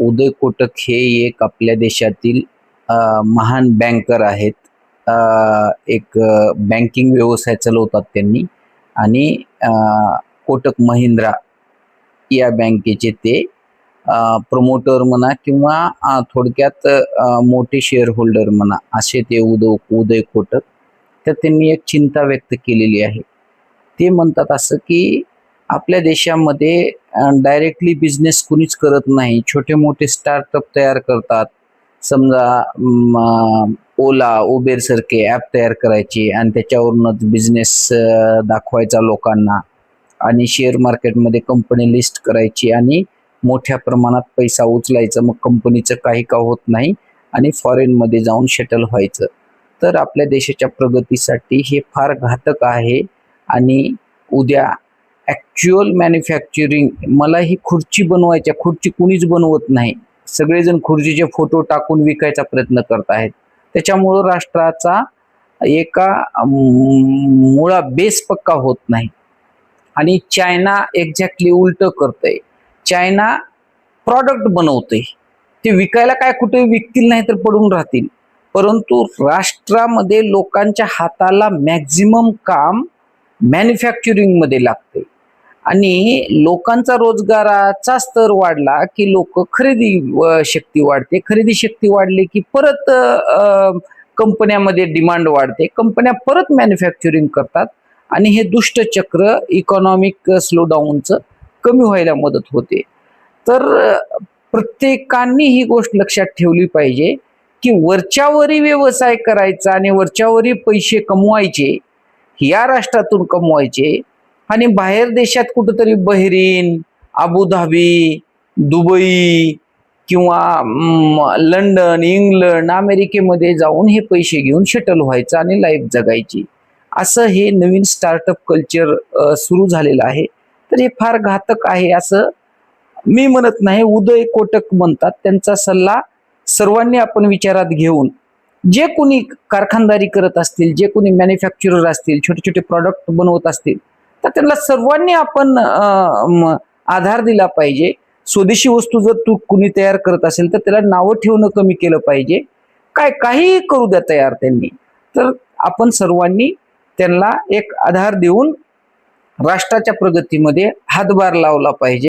उदय कोटक हे एक आपल्या देशातील महान बँकर आहेत. एक बँकिंग व्यवसाय चालवतात त्यांनी आणि कोटक महिंद्रा या बँकेचे ते प्रमोटर म्हणा किंवा थोडक्यात मोठे शेअर होल्डर म्हणा, असे ते उदय कोटक. तर त्यांनी एक चिंता व्यक्त केलेली आहे. ते म्हणतात असं की आपल्या देशामध्ये डायरेक्टली बिझनेस कुणीच करत नाही. छोटे मोठे स्टार्टअप तयार करतात. समजा ओला, उबेर सारखे ॲप तयार करायचे आणि त्याच्यावरूनच बिझनेस दाखवायचा लोकांना आणि शेअर मार्केटमध्ये कंपनी लिस्ट करायची आणि मोठ्या प्रमाणात पैसा उचलायचा. मग कंपनीचं काही का होत नाही आणि फॉरेनमध्ये जाऊन सेटल व्हायचं. तर आपल्या देशाच्या प्रगतीसाठी हे फार घातक आहे. आणि उद्या ॲक्च्युअल मॅन्युफॅक्चरिंग, मला ही खुर्ची बनवायच्या, खुर्ची कुणीच बनवत नाही. सगळेजण खुर्चीचे फोटो टाकून विकायचा प्रयत्न करत आहेत. त्याच्यामुळं राष्ट्राचा एका मुळा बेस पक्का होत नाही. आणि चायना एक्झॅक्टली उलट करतंय. चायना प्रॉडक्ट बनवते, ते विकायला काय कुठे विकतील नाही तर पडून राहतील. परंतु राष्ट्रामध्ये लोकांच्या हाताला मॅक्झिमम काम मॅन्युफॅक्चरिंगमध्ये लागते आणि लोकांचा रोजगाराचा स्तर वाढला की लोक खरेदी शक्ती वाढते. खरेदी शक्ती वाढली की परत कंपन्यामध्ये डिमांड वाढते. कंपन्या परत मॅन्युफॅक्चरिंग करतात आणि हे दुष्ट चक्र इकॉनॉमिक स्लोडाऊनचं कमी व्हायला मदत होते. तर प्रत्येकाने ही गोष्ट लक्षात ठेवली पाहिजे की वरच्यावरी व्यवसाय करायचा आणि वरच्यावरी पैसे कमवायचे, या राष्ट्रातून कमवायचे आणि बाहेर देशात कुठंतरी बहरीन, अबुधाबी, दुबई किंवा लंडन, इंग्लंड, अमेरिकेमध्ये जाऊन हे पैसे घेऊन सेटल व्हायचं आणि लाईफ जगायची. असं हे नवीन स्टार्टअप कल्चर सुरू झालेलं आहे. तर हे फार घातक आहे असं मी म्हणत नाही, उदय कोटक म्हणतात. त्यांचा सल्ला सर्वांनी आपण विचारात घेऊन, जे कोणी कारखानदारी करत असतील, जे कोणी मॅन्युफॅक्चरर असतील, छोटे छोटे प्रॉडक्ट बनवत असतील, तर त्यांना सर्वांनी आपण आधार दिला पाहिजे. स्वदेशी वस्तू जर तू कुणी तयार करत असेल तर त्याला नावं ठेवणं कमी केलं पाहिजे. काही करू द्या तयार त्यांनी. तर आपण सर्वांनी त्यांना एक आधार देऊन राष्ट्राच्या प्रगतीमध्ये हातभार लावला पाहिजे.